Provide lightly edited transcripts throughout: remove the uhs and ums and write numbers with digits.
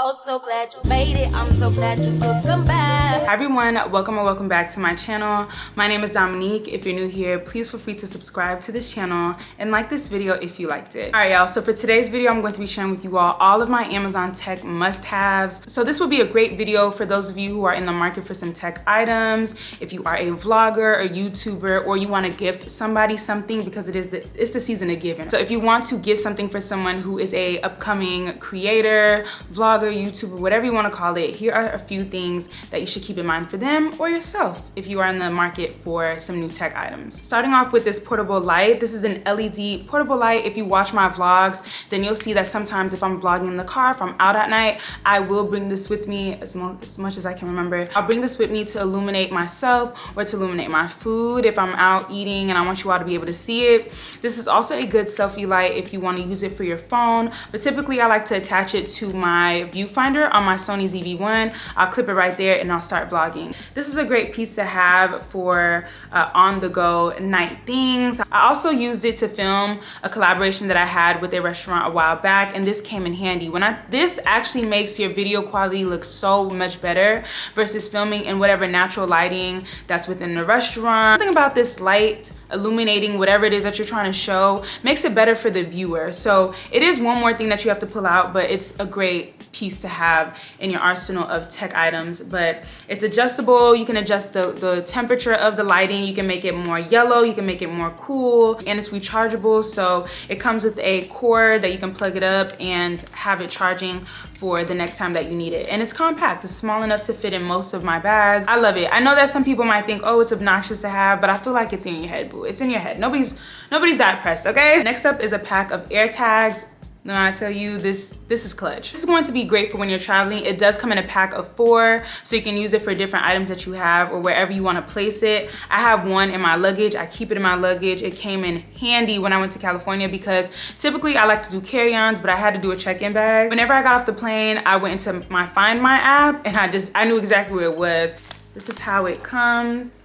Oh, so glad you made it. I'm so glad you could come back. Hi everyone, welcome or welcome back to my channel. My name is Dominique. If you're new here, please feel free to subscribe to this channel and like this video if you liked it. All right, y'all, so for today's video, I'm going to be sharing with you all of my Amazon tech must-haves. So this will be a great video for those of you who are in the market for some tech items. If you are a vlogger, a YouTuber, or you want to gift somebody something, because it's the season of giving. So if you want to get something for someone who is a upcoming creator, vlogger, YouTuber, whatever you want to call it, here are a few things that you should keep in mind for them or yourself if you are in the market for some new tech items. Starting off with this portable light. This is an LED portable light. If you watch my vlogs, then you'll see that sometimes if I'm vlogging in the car, if I'm out at night, I will bring this with me as much as I can remember. I'll bring this with me to illuminate myself or to illuminate my food if I'm out eating and I want you all to be able to see it. This is also a good selfie light if you want to use it for your phone, but typically I like to attach it to my viewfinder on my Sony ZV-1. I'll clip it right there and I'll start vlogging. This is a great piece to have for on-the-go night things. I also used it to film a collaboration that I had with a restaurant a while back, and this came in handy. This actually makes your video quality look so much better versus filming in whatever natural lighting that's within the restaurant. Something about this light illuminating whatever it is that you're trying to show makes it better for the viewer. So it is one more thing that you have to pull out, but it's a great piece to have in your arsenal of tech items. But it's adjustable. You can adjust the temperature of the lighting. You can make it more yellow, you can make it more cool, and it's rechargeable. So it comes with a cord that you can plug it up and have it charging for the next time that you need it. And it's compact. It's small enough to fit in most of my bags. I love it. I know that some people might think, oh, it's obnoxious to have, but I feel like it's in your head, boo. It's in your head. Nobody's that pressed, okay? Next up is a pack of AirTags. Now I tell you, this is clutch. This is going to be great for when you're traveling. It does come in a pack of 4, so you can use it for different items that you have or wherever you want to place it. I have one in my luggage. I keep it in my luggage. It came in handy when I went to California because typically I like to do carry-ons, but I had to do a check-in bag. Whenever I got off the plane, I went into my Find My app and I knew exactly where it was. This is how it comes.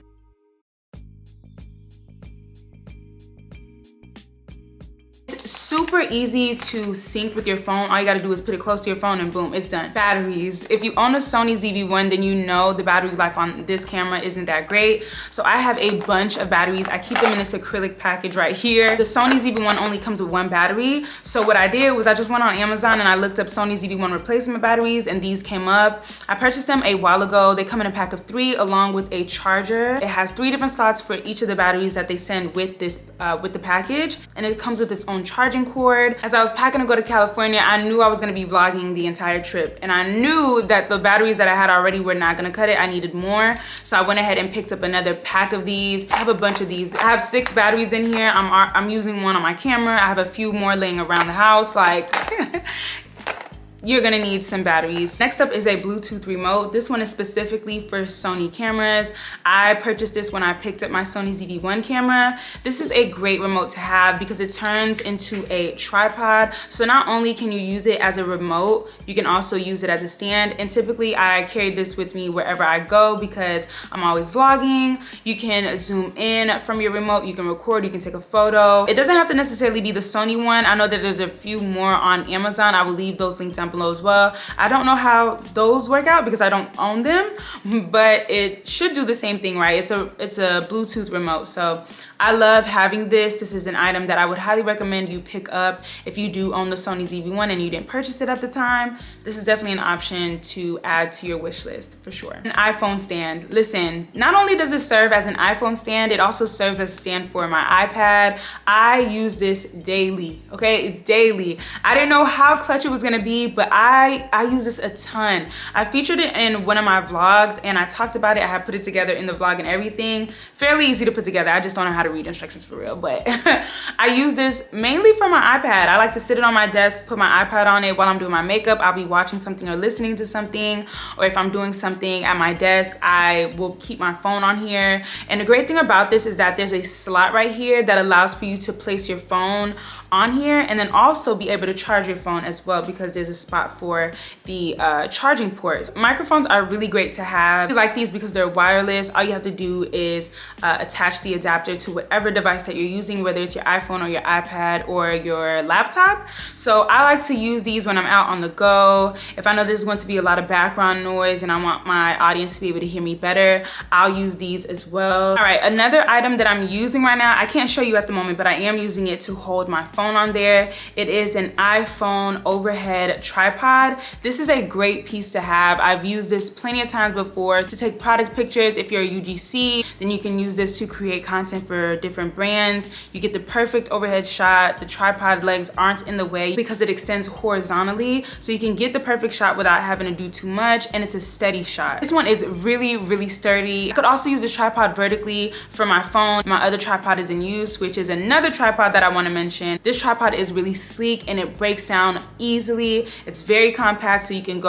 Super easy to sync with your phone. All you gotta do is put it close to your phone and boom, it's done. Batteries. If you own a Sony ZV-1, then you know the battery life on this camera isn't that great. So I have a bunch of batteries. I keep them in this acrylic package right here. The Sony ZV-1 only comes with 1 battery. So what I did was I just went on Amazon and I looked up Sony ZV-1 replacement batteries, and these came up. I purchased them a while ago. They come in a pack of 3 along with a charger. It has 3 different slots for each of the batteries that they send with this with the package, and it comes with its own charging cord. As I was packing to go to California, I knew I was gonna be vlogging the entire trip, and I knew that the batteries that I had already were not gonna cut it. I needed more, so I went ahead and picked up another pack of these. I have a bunch of these. I have 6 batteries in here. I'm using one on my camera. I have a few more laying around the house. Like you're gonna need some batteries. Next up is a Bluetooth remote. This one is specifically for Sony cameras. I purchased this when I picked up my Sony ZV-1 camera. This is a great remote to have because it turns into a tripod. So not only can you use it as a remote, you can also use it as a stand. And typically I carry this with me wherever I go because I'm always vlogging. You can zoom in from your remote, you can record, you can take a photo. It doesn't have to necessarily be the Sony one. I know that there's a few more on Amazon. I will leave those linked down below as well. I don't know how those work out because I don't own them, but it should do the same thing, right? It's a Bluetooth remote. So I love having this. This is an item that I would highly recommend you pick up if you do own the Sony ZV-1 and you didn't purchase it at the time. This is definitely an option to add to your wish list for sure. An iPhone stand. Listen, not only does it serve as an iPhone stand, it also serves as a stand for my iPad. I use this daily, okay? Daily. I didn't know how clutch it was gonna be, but I use this a ton. I featured it in one of my vlogs and I talked about it. I had put it together in the vlog and everything. Fairly easy to put together. I just don't know how to read instructions for real, but I use this mainly for my iPad. I like to sit it on my desk, put my iPad on it while I'm doing my makeup. I'll be watching something or listening to something, or if I'm doing something at my desk, I will keep my phone on here. And the great thing about this is that there's a slot right here that allows for you to place your phone on here and then also be able to charge your phone as well, because there's spot for the charging ports. Microphones are really great to have. I like these because they're wireless. All you have to do is attach the adapter to whatever device that you're using, whether it's your iPhone or your iPad or your laptop. So I like to use these when I'm out on the go. If I know there's going to be a lot of background noise and I want my audience to be able to hear me better, I'll use these as well. All right, another item that I'm using right now, I can't show you at the moment, but I am using it to hold my phone on there. It is an iPhone overhead tripod. This is a great piece to have. I've used this plenty of times before to take product pictures. If you're a UGC, then you can use this to create content for different brands. You get the perfect overhead shot. The tripod legs aren't in the way because it extends horizontally, so you can get the perfect shot without having to do too much, and it's a steady shot. This one is really, really sturdy. I could also use this tripod vertically for my phone. My other tripod is in use, which is another tripod that I want to mention. This tripod is really sleek and it breaks down easily. It's very compact, so you can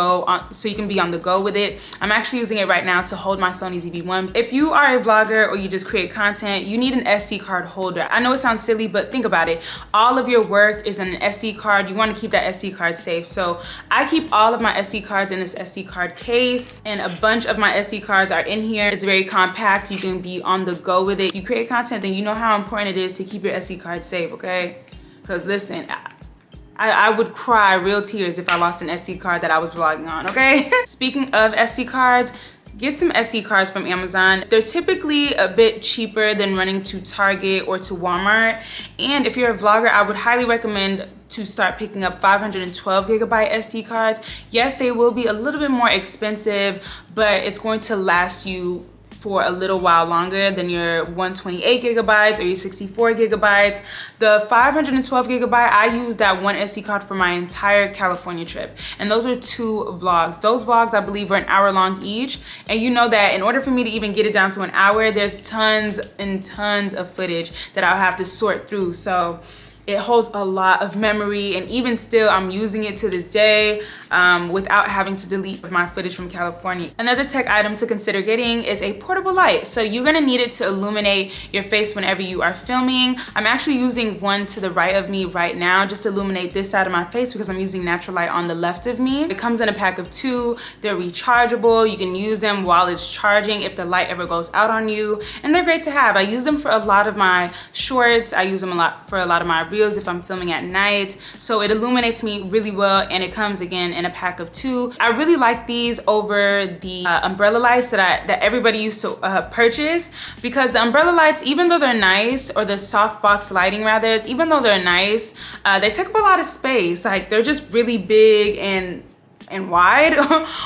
be on the go with it. I'm actually using it right now to hold my Sony ZV-1. If you are a vlogger or you just create content, you need an SD card holder. I know it sounds silly, but think about it. All of your work is in an SD card. You want to keep that SD card safe. So I keep all of my SD cards in this SD card case, and a bunch of my SD cards are in here. It's very compact. You can be on the go with it. You create content, then you know how important it is to keep your SD card safe, okay? Because listen, I would cry real tears if I lost an SD card that I was vlogging on, okay? Speaking of SD cards, get some SD cards from Amazon. They're typically a bit cheaper than running to Target or to Walmart. And if you're a vlogger, I would highly recommend to start picking up 512 gigabyte SD cards. Yes, they will be a little bit more expensive, but it's going to last you for a little while longer than your 128 gigabytes or your 64 gigabytes. The 512 gigabyte, I used that one SD card for my entire California trip. And those are 2 vlogs. Those vlogs, I believe, were an hour long each. And you know that in order for me to even get it down to an hour, there's tons and tons of footage that I'll have to sort through. So it holds a lot of memory, and even still, I'm using it to this day without having to delete my footage from California. Another tech item to consider getting is a portable light. So you're gonna need it to illuminate your face whenever you are filming. I'm actually using one to the right of me right now just to illuminate this side of my face because I'm using natural light on the left of me. It comes in a pack of 2. They're rechargeable. You can use them while it's charging if the light ever goes out on you, and they're great to have. I use them for a lot of my shorts. I use them for a lot of my reels if I'm filming at night. So it illuminates me really well, and it comes again in a pack of 2. I really like these over the umbrella lights that everybody used to purchase, because the umbrella lights, even though they're nice, or the softbox lighting rather, even though they're nice, they take up a lot of space. Like, they're just really big and wide,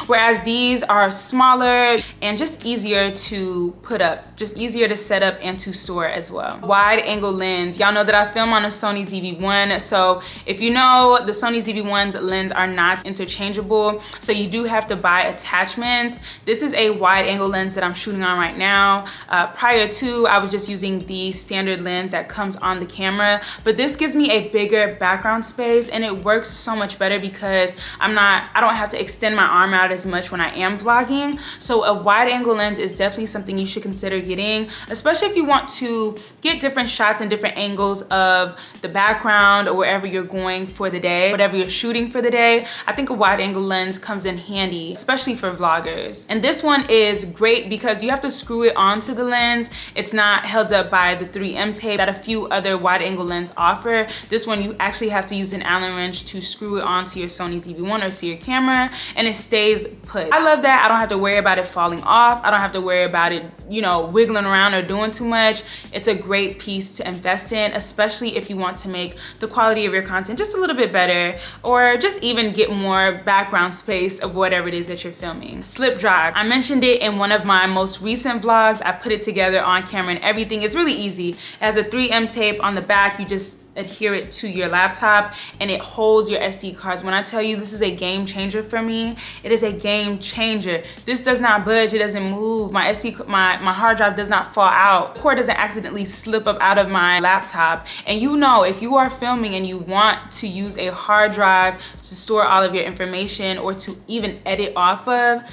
whereas these are smaller and just easier to put up, just easier to set up and to store as well. Wide angle lens. Y'all know that I film on a Sony ZV-1, so if you know, the Sony ZV-1's lens are not interchangeable, so you do have to buy attachments. This is a wide angle lens that I'm shooting on right now. Prior to, I was just using the standard lens that comes on the camera, but this gives me a bigger background space, and it works so much better because I don't have to extend my arm out as much when I am vlogging. So a wide angle lens is definitely something you should consider getting, especially if you want to get different shots and different angles of the background or wherever you're going for the day, whatever you're shooting for the day. I think a wide angle lens comes in handy, especially for vloggers. And this one is great because you have to screw it onto the lens. It's not held up by the 3M tape that a few other wide angle lenses offer. This one, you actually have to use an Allen wrench to screw it onto your Sony ZV-1 or to your camera, and it stays put. I love that. I don't have to worry about it falling off. I don't have to worry about it, you know, wiggling around or doing too much. It's a great piece to invest in, especially if you want to make the quality of your content just a little bit better, or just even get more background space of whatever it is that you're filming. Slip drive. I mentioned it in one of my most recent vlogs. I put it together on camera and everything. It's really easy. It has a 3M tape on the back. You just adhere it to your laptop and it holds your SD cards. When I tell you this is a game changer for me, it is a game changer. This does not budge, it doesn't move. My hard drive does not fall out. The cord doesn't accidentally slip up out of my laptop. And you know, if you are filming and you want to use a hard drive to store all of your information or to even edit off of,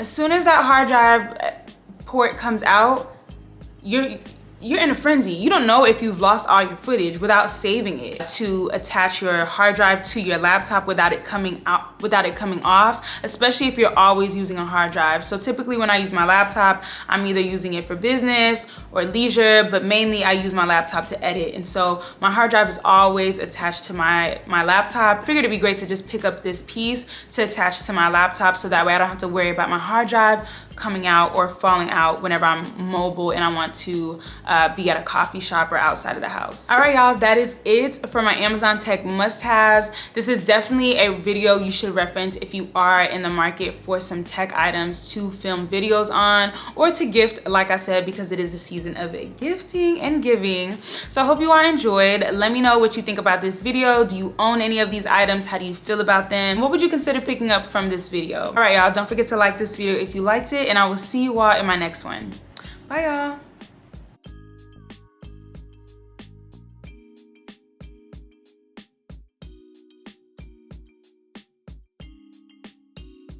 as soon as that hard drive port comes out, you're in a frenzy. You don't know if you've lost all your footage without saving it to attach your hard drive to your laptop without it coming off, especially if you're always using a hard drive. So typically when I use my laptop, I'm either using it for business or leisure, but mainly I use my laptop to edit. And so my hard drive is always attached to my laptop. I figured it'd be great to just pick up this piece to attach to my laptop so that way I don't have to worry about my hard drive coming out or falling out whenever I'm mobile and I want to be at a coffee shop or outside of the house. All right, y'all, that is it for my Amazon tech must-haves. This is definitely a video you should reference if you are in the market for some tech items to film videos on or to gift, like I said, because it is the season of gifting and giving. So I hope you all enjoyed. Let me know what you think about this video. Do you own any of these items? How do you feel about them? What would you consider picking up from this video? All right, y'all, don't forget to like this video if you liked it, and I will see you all in my next one. Bye, y'all.